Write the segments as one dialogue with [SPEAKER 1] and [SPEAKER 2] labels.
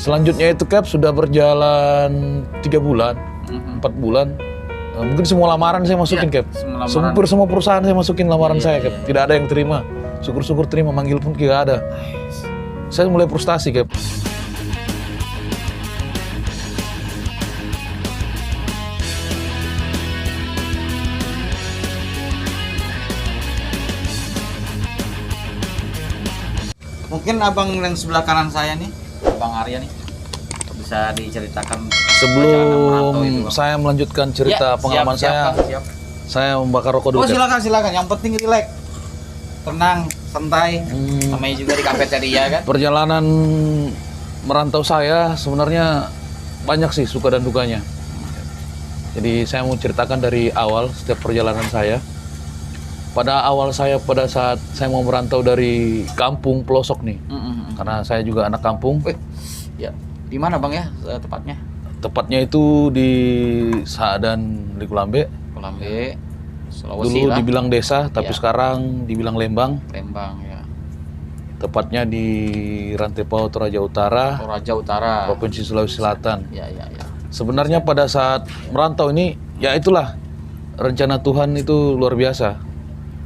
[SPEAKER 1] Selanjutnya itu Cap sudah berjalan 3 bulan, 4 bulan. Mungkin semua lamaran saya masukin Cap. Hampir semua perusahaan saya masukin lamaran saya Cap. Tidak ada yang terima. Syukur-syukur terima, manggil pun tidak ada. Saya mulai frustasi Cap.
[SPEAKER 2] Mungkin abang yang sebelah kanan saya nih, Bang Arya nih, bisa diceritakan.
[SPEAKER 1] Sebelum saya melanjutkan cerita pengalaman
[SPEAKER 2] siap.
[SPEAKER 1] saya membakar rokok dulu.
[SPEAKER 2] Oh silakan, yang penting relax, tenang, santai, namanya juga di kafeteria kan.
[SPEAKER 1] Perjalanan merantau saya sebenarnya banyak sih suka dan dukanya. Jadi saya mau ceritakan dari awal setiap perjalanan saya. Pada awal saya pada saat saya mau merantau dari kampung pelosok nih, karena saya juga anak kampung.
[SPEAKER 2] Ya, di mana Bang ya tepatnya?
[SPEAKER 1] Tepatnya itu di Saadan di Kulambe.
[SPEAKER 2] Kulambe, Sulawesi
[SPEAKER 1] Dulu
[SPEAKER 2] lah.
[SPEAKER 1] dibilang desa, tapi sekarang dibilang Lembang.
[SPEAKER 2] Lembang ya.
[SPEAKER 1] Tepatnya di Rantepao Toraja Utara,
[SPEAKER 2] Toraja Utara,
[SPEAKER 1] Provinsi Sulawesi Selatan.
[SPEAKER 2] Ya.
[SPEAKER 1] Sebenarnya pada saat merantau ini, ya itulah rencana Tuhan itu luar biasa.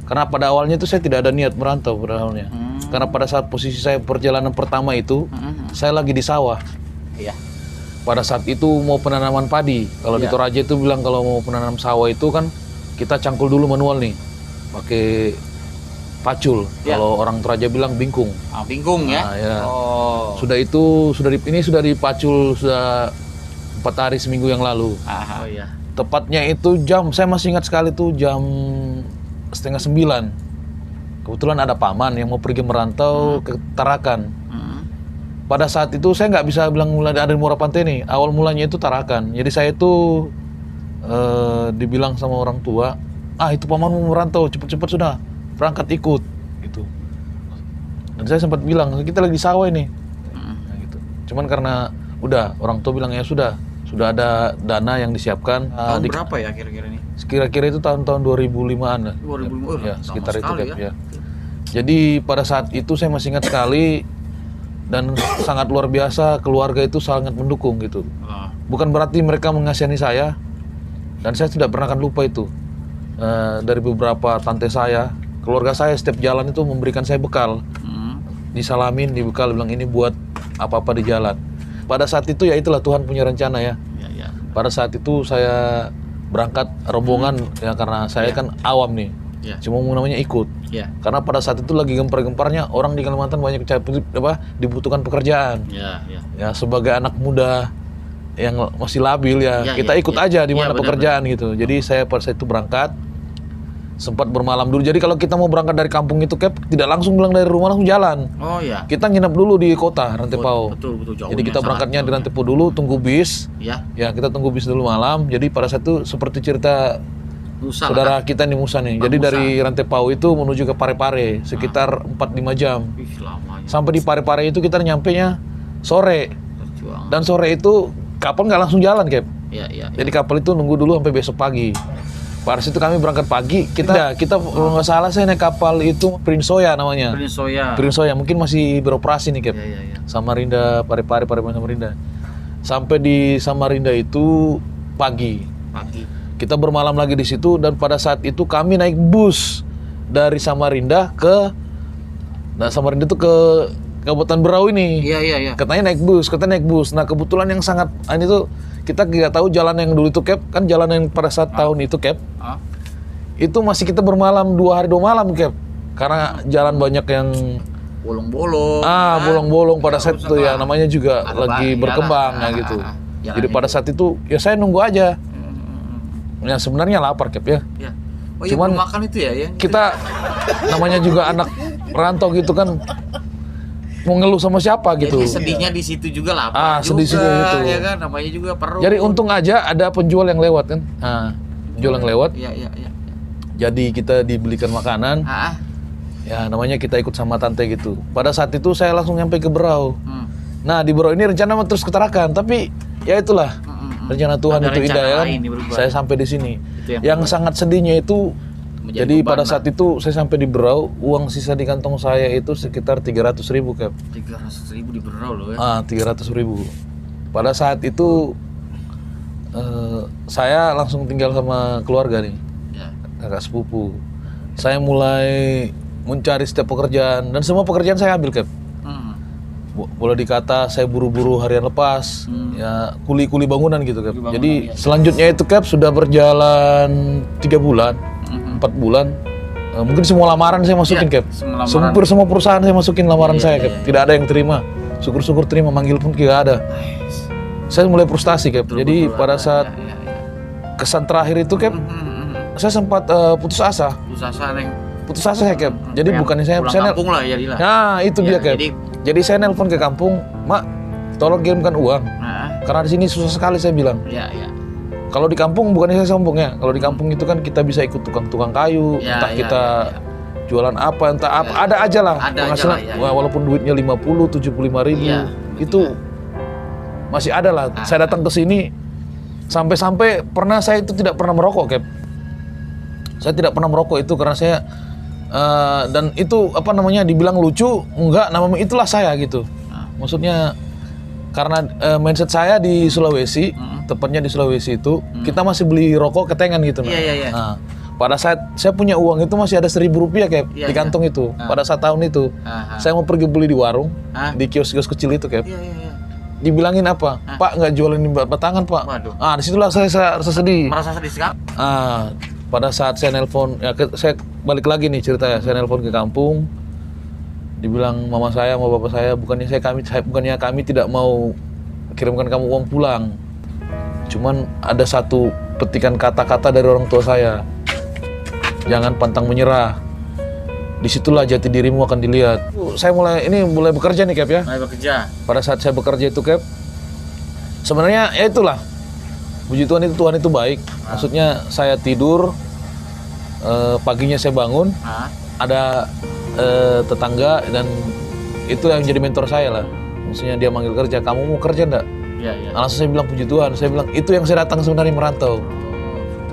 [SPEAKER 1] Karena pada awalnya itu saya tidak ada niat merantau pada awalnya. Karena pada saat posisi saya perjalanan pertama itu, saya lagi di sawah.
[SPEAKER 2] Iya.
[SPEAKER 1] Pada saat itu mau penanaman padi. Kalau di Toraja itu bilang kalau mau penanam sawah itu kan kita cangkul dulu manual nih, pakai pacul. Kalau orang Toraja bilang bingkung.
[SPEAKER 2] Bingkung ya.
[SPEAKER 1] Nah, ya.
[SPEAKER 2] Oh.
[SPEAKER 1] Ini sudah dipacul sudah 4 hari seminggu yang lalu.
[SPEAKER 2] Oh iya.
[SPEAKER 1] Tepatnya itu saya masih ingat sekali tuh jam 8:30. Kebetulan ada paman yang mau pergi merantau ke Tarakan. Pada saat itu saya nggak bisa bilang mulai ada di Muara Pantai nih. Awal mulanya itu Tarakan. Jadi saya itu dibilang sama orang tua, itu paman mau merantau, cepet-cepet sudah berangkat ikut gitu. Dan saya sempat bilang kita lagi di sawah ini. Nah, gitu. Cuman karena udah orang tua bilang ya sudah ada dana yang disiapkan.
[SPEAKER 2] Tahun berapa ya kira-kira ini?
[SPEAKER 1] Kira-kira itu tahun-tahun 2005-an lah.
[SPEAKER 2] 2005,
[SPEAKER 1] ya, sekitar itu
[SPEAKER 2] ya.
[SPEAKER 1] Jadi pada saat itu saya masih ingat sekali dan sangat luar biasa, keluarga itu sangat mendukung gitu. Bukan berarti mereka mengasihani saya, dan saya tidak pernah akan lupa itu. Dari beberapa tante saya, keluarga saya setiap jalan itu memberikan saya bekal. Disalamin, dibekal, bilang ini buat apa-apa di jalan. Pada saat itu ya itulah Tuhan punya rencana ya. Pada saat itu saya berangkat rombongan ya karena saya kan awam nih. Cuma namanya ikut. Karena pada saat itu lagi gempar-gemparnya orang di Kalimantan banyak dibutuhkan pekerjaan. Ya sebagai anak muda yang masih labil kita ikut aja di mana pekerjaan gitu. Jadi saya pada saat itu berangkat sempat bermalam dulu. Jadi kalau kita mau berangkat dari kampung itu Cap, tidak langsung pulang dari rumah langsung jalan.
[SPEAKER 2] Oh iya.
[SPEAKER 1] Kita nginep dulu di kota Rantepao.
[SPEAKER 2] Betul jauh.
[SPEAKER 1] Jadi kita berangkatnya di Rantepao dulu, tunggu bis. Ya kita tunggu bis dulu malam. Jadi pada saat itu seperti cerita Musa saudara kita nih Musa nih. Jadi dari Rantepao itu menuju ke Parepare sekitar 4-5 jam. Sampai di Parepare itu kita nyampenya sore. Dan sore itu kapal nggak langsung jalan Cap. Jadi kapal itu nunggu dulu sampai besok pagi. Pada situ kami berangkat pagi, kita kalau nggak salah saya naik kapal itu Prince Soya namanya. Prince Soya mungkin masih beroperasi nih Cap. Samarinda, Parepare Samarinda. Sampai di Samarinda itu pagi. Kita bermalam lagi di situ dan pada saat itu kami naik bus dari Samarinda ke Samarinda itu ke Kabupaten Berau ini. Katanya naik bus. Nah kebetulan yang sangat ini tuh kita nggak tahu jalan yang dulu itu Cap, kan jalan yang pada saat tahun itu Cap, itu masih kita bermalam 2 hari 2 malam Cap, karena jalan banyak yang
[SPEAKER 2] bolong-bolong.
[SPEAKER 1] Bolong-bolong pada saat itu ya namanya juga lagi berkembang ya gitu. Jadi pada saat itu ya saya nunggu aja. Ya sebenarnya lapar Cap ya.
[SPEAKER 2] Cuman makan itu ya.
[SPEAKER 1] Kita namanya juga anak rantau gitu kan. Mau ngeluh sama siapa gitu.
[SPEAKER 2] Jadi sedihnya di situ juga lapar
[SPEAKER 1] sedih juga gitu.
[SPEAKER 2] Ya kan namanya juga perut.
[SPEAKER 1] Jadi untung aja ada penjual yang lewat kan. Penjual yang lewat. Jadi kita dibelikan makanan. Ya namanya kita ikut sama tante gitu. Pada saat itu saya langsung nyampe ke Berau. Nah di Berau ini rencana mau terus ke Tarakan, tapi ya itulah rencana Tuhan itu indah ya kan. Saya sampai di sini. Yang sangat sedihnya itu Jadi pada saat itu saya sampai di Berau, uang sisa di kantong saya itu sekitar 300.000 Cap.
[SPEAKER 2] 300.000 di Berau loh ya?
[SPEAKER 1] 300.000. Pada saat itu saya langsung tinggal sama keluarga nih, kakak sepupu. Saya mulai mencari setiap pekerjaan dan semua pekerjaan saya ambil Cap. Boleh dikata saya buru-buru harian lepas, ya kuli-kuli bangunan gitu Cap. Jadi selanjutnya itu Cap sudah berjalan 3 bulan, 4 bulan. Mungkin semua lamaran saya masukin Cap. Semua perusahaan saya masukin lamaran saya Cap. Tidak ada yang terima. Syukur-syukur terima, manggil pun tidak ada. Saya mulai frustasi Cap. Jadi pada saat kesan terakhir itu Cap, saya sempat putus asa. Putus asa saya Cap. Jadi bukannya saya
[SPEAKER 2] kampung lah ya Dila.
[SPEAKER 1] Nah, itu dia Cap. Jadi saya nelpon ke kampung, "Mak, tolong kirimkan uang." Karena di sini susah sekali saya bilang. Kalau di kampung bukannya saya sombong ya. Kalau di kampung itu kan kita bisa ikut tukang-tukang kayu, entah kita jualan apa, entah apa, ada aja lah penghasilan. Walaupun duitnya 50-75 ribu, itu masih ada lah. Saya datang ke sini sampai pernah saya itu tidak pernah merokok Cap. Saya tidak pernah merokok itu karena saya dan itu apa namanya dibilang lucu, enggak, namanya itulah saya gitu. Maksudnya karena mindset saya di Sulawesi, tepatnya di Sulawesi itu kita masih beli rokok ketengan gitu. Nah, pada saat saya punya uang itu masih ada 1.000 rupiah Cap di kantong itu. Pada saat tahun itu saya mau pergi beli di warung, di kios-kios kecil itu Cap. Dibilangin apa? Pak, nggak jualan di batangan Pak. Disitulah saya rasa sedih.
[SPEAKER 2] Merasa sedih sekali.
[SPEAKER 1] Pada saat saya nelpon, ya saya balik lagi nih cerita ya, saya nelpon ke kampung, dibilang mama saya, sama bapak saya, bukannya kami tidak mau kirimkan kamu uang pulang, cuman ada satu petikan kata-kata dari orang tua saya, jangan pantang menyerah, disitulah jati dirimu akan dilihat. Saya mulai bekerja nih Cap ya.
[SPEAKER 2] Mulai bekerja. Pada
[SPEAKER 1] saat saya bekerja itu Cap, sebenarnya ya itulah, puji Tuhan itu baik. Maksudnya saya tidur, paginya saya bangun, ada tetangga dan itu yang jadi mentor saya lah. Maksudnya dia manggil kerja, kamu mau kerja enggak? Langsung saya bilang puji Tuhan, saya bilang itu yang saya datang sebenarnya merantau.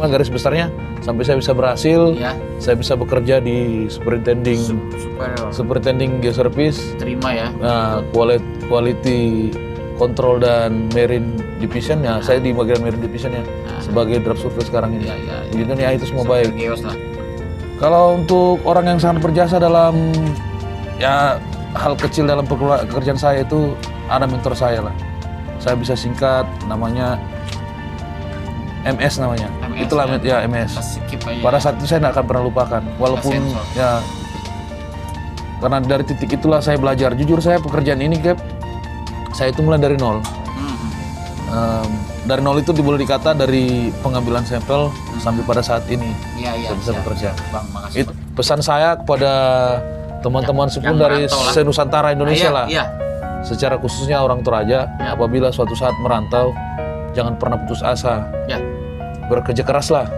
[SPEAKER 1] Garis besarnya sampai saya bisa berhasil, saya bisa bekerja di superintending geoservice,
[SPEAKER 2] terima ya.
[SPEAKER 1] Quality Control dan Marine Division ya, saya di bagian Marine Division ya, sebagai draft survey sekarang ini. Begitu ya, itu semua baik. Kalau untuk orang yang sangat berjasa dalam ya hal kecil dalam pekerjaan saya itu ada mentor saya lah. Saya bisa singkat namanya MS namanya. Itulah ya MS. Pada saat itu saya tidak akan pernah lupakan. Walaupun ya karena dari titik itulah saya belajar. Jujur saya pekerjaan ini Cap, saya itu mulai dari nol. Dari nol itu boleh dikata dari pengambilan sampel sampai pada saat ini saya bisa bekerja.
[SPEAKER 2] Bang, makasih.
[SPEAKER 1] Pesan saya kepada teman-teman sepun dari se-Nusantara Indonesia lah. Secara khususnya orang Toraja, apabila suatu saat merantau, jangan pernah putus asa. Bekerja keraslah.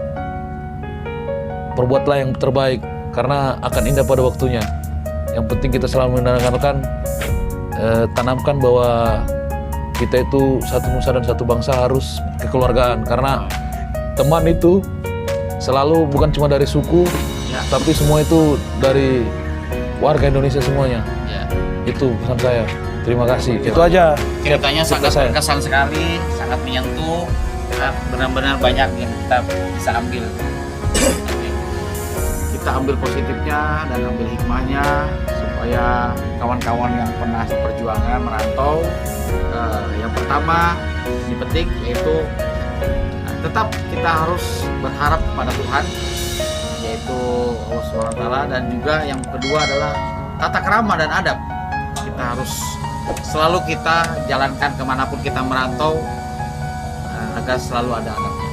[SPEAKER 1] Perbuatlah yang terbaik karena akan indah pada waktunya. Yang penting kita selalu menanamkan tanamkan bahwa kita itu satu nusa dan satu bangsa, harus kekeluargaan, karena teman itu selalu bukan cuma dari suku, tapi semua itu dari warga Indonesia semuanya. Itu pesan saya. Terima kasih. Itu aja.
[SPEAKER 2] Ceritanya sangat berkesan sekali, sangat menyentuh, benar-benar banyak yang kita bisa ambil. Kita ambil positifnya dan ambil hikmahnya supaya kawan-kawan yang pernah perjuangan merantau, yang pertama yang penting yaitu tetap kita harus berharap kepada Tuhan, yaitu Allah SWT, dan juga yang kedua adalah tata krama dan adab. Kita harus selalu kita jalankan kemanapun kita merantau, agar selalu ada adabnya.